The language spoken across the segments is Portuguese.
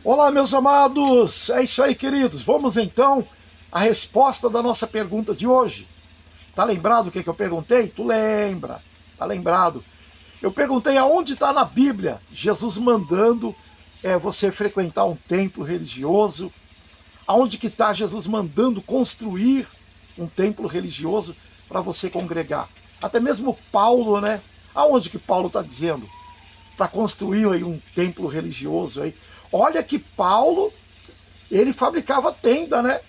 Olá, meus amados! É isso aí, queridos. Vamos então à resposta da nossa pergunta de hoje. Tá lembrado o que eu perguntei? Tu lembra? Tá lembrado? Eu perguntei aonde está na Bíblia Jesus mandando você frequentar um templo religioso. Aonde que está Jesus mandando construir um templo religioso para você congregar? Até mesmo Paulo, né? Aonde que Paulo está dizendo? Para construir aí um templo religioso aí. Olha que Paulo, ele fabricava tenda, né?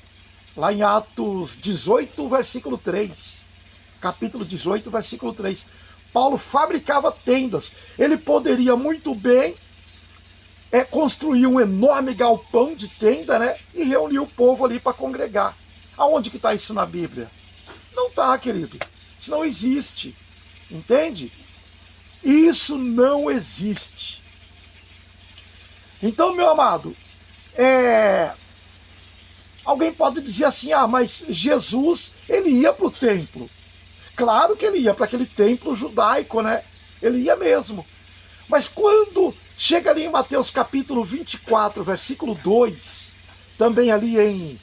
Lá em Atos 18, versículo 3. Capítulo 18, versículo 3. Paulo fabricava tendas. Ele poderia muito bem construir um enorme galpão de tenda, né? E reunir o povo ali para congregar. Aonde que está isso na Bíblia? Não está, querido. Isso não existe. Entende? Isso não existe. Então, meu amado, alguém pode dizer assim, mas Jesus, ele ia para o templo. Claro que ele ia para aquele templo judaico, né? Ele ia mesmo. Mas quando chega ali em Mateus capítulo 24, versículo 2, também ali em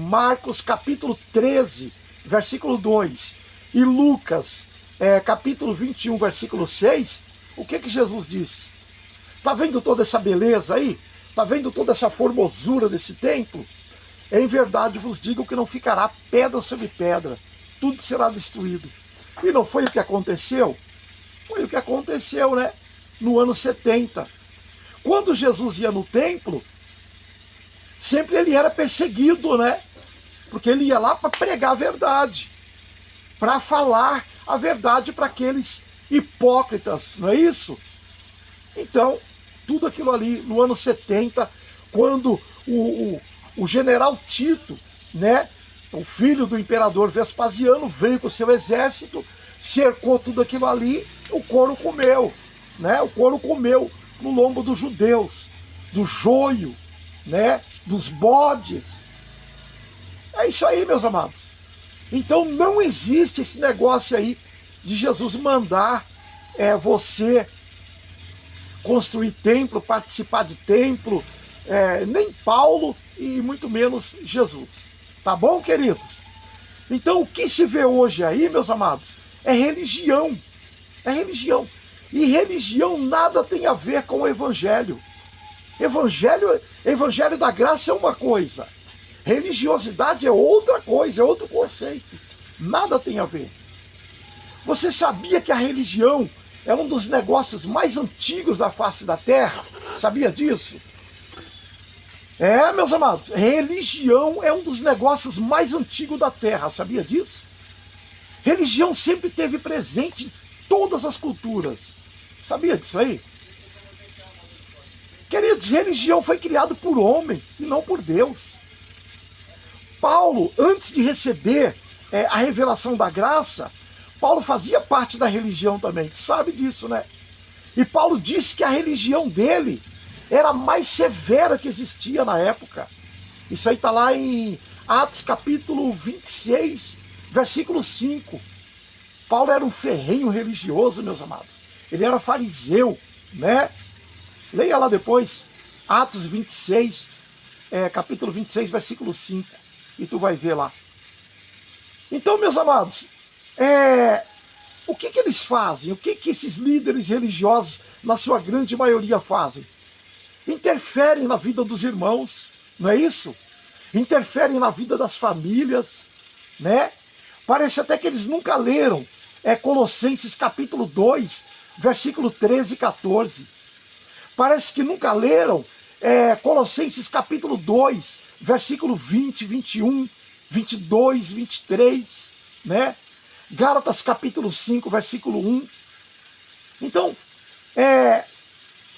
Marcos capítulo 13, versículo 2, e Lucas capítulo 21, versículo 6, o que Jesus disse? Está vendo toda essa beleza aí? Está vendo toda essa formosura desse templo? Em verdade vos digo que não ficará pedra sobre pedra, tudo será destruído. E não foi o que aconteceu? Foi o que aconteceu, né? No ano 70. Quando Jesus ia no templo, sempre ele era perseguido, né? Porque ele ia lá para pregar a verdade, para falar a verdade para aqueles hipócritas, não é isso? Então, tudo aquilo ali no ano 70, quando o general Tito, né, o filho do imperador Vespasiano, veio com o seu exército, cercou tudo aquilo ali, o couro comeu, né? O couro comeu no lombo dos judeus, do joio, né, dos bodes. É isso aí, meus amados. Então não existe esse negócio aí de Jesus mandar você construir templo, participar de templo, nem Paulo e muito menos Jesus. Tá bom, queridos? Então o que se vê hoje aí, meus amados, é religião. É religião. E religião nada tem a ver com o evangelho. Evangelho da graça é uma coisa. Religiosidade é outra coisa, é outro conceito. Nada tem a ver. Você sabia que a religião é um dos negócios mais antigos da face da Terra? Sabia disso? Meus amados, religião é um dos negócios mais antigos da Terra. Sabia disso? Religião sempre esteve presente em todas as culturas. Sabia disso aí? Queridos, religião foi criada por homem e não por Deus. Paulo, antes de receber a revelação da graça, Paulo fazia parte da religião também, tu sabe disso, né? E Paulo disse que a religião dele era a mais severa que existia na época. Isso aí está lá em Atos capítulo 26, versículo 5. Paulo era um ferrenho religioso, meus amados. Ele era fariseu, né? Leia lá depois, Atos 26, capítulo 26, versículo 5. E tu vai ver lá. Então, meus amados, o que eles fazem? O que esses líderes religiosos, na sua grande maioria, fazem? Interferem na vida dos irmãos, não é isso? Interferem na vida das famílias, né? Parece até que eles nunca leram Colossenses capítulo 2, versículo 13 e 14. Parece que nunca leram Colossenses capítulo 2, versículo 20, 21, 22, 23, né? Gálatas capítulo 5, versículo 1. Então,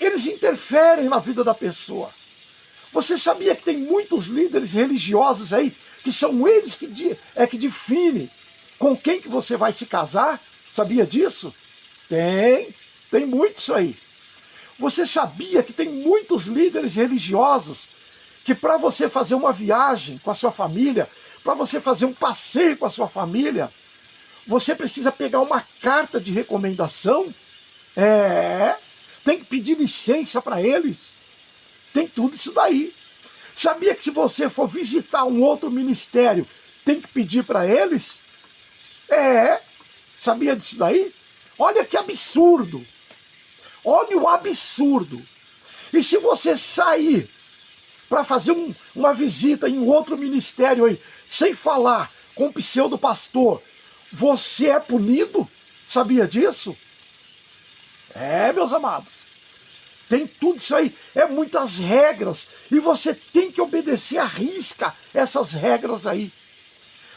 eles interferem na vida da pessoa. Você sabia que tem muitos líderes religiosos aí, que são eles que definem com quem que você vai se casar? Sabia disso? Tem muito isso aí. Você sabia que tem muitos líderes religiosos que para você fazer uma viagem com a sua família, para você fazer um passeio com a sua família, você precisa pegar uma carta de recomendação? Tem que pedir licença para eles. Tem tudo isso daí. Sabia que se você for visitar um outro ministério, tem que pedir para eles? Sabia disso daí? Olha que absurdo. Olha o absurdo. E se você sair para fazer uma visita em outro ministério aí, sem falar com o pseudo pastor, você é punido? Sabia disso? Meus amados. Tem tudo isso aí, muitas regras, e você tem que obedecer à risca essas regras aí.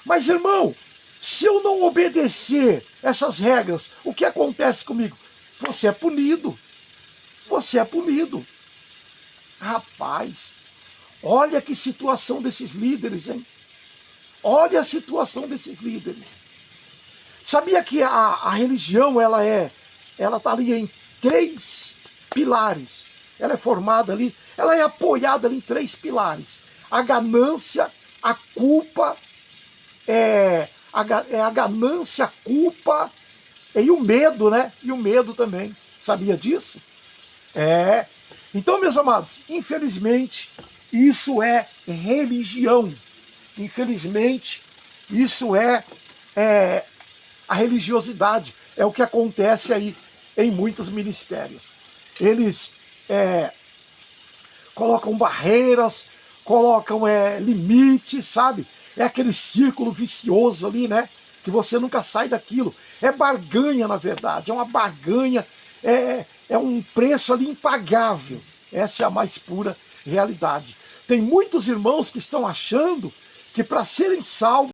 Mas, irmão, se eu não obedecer essas regras, o que acontece comigo? Você é punido. Você é punido. Rapaz, olha que situação desses líderes, hein? Olha a situação desses líderes. Sabia que a religião, ela está ali em 3 pilares. Ela é formada ali, ela é apoiada ali em 3 pilares. A ganância, a culpa, a ganância, a culpa e o medo, né? E o medo também. Sabia disso? Então, meus amados, infelizmente, isso é religião. Infelizmente, isso é a religiosidade. É o que acontece aí em muitos ministérios. Eles colocam barreiras, colocam limites, sabe? É aquele círculo vicioso ali, né? Que você nunca sai daquilo. É barganha, na verdade. É uma barganha, é um preço ali impagável. Essa é a mais pura realidade. Tem muitos irmãos que estão achando que para serem salvos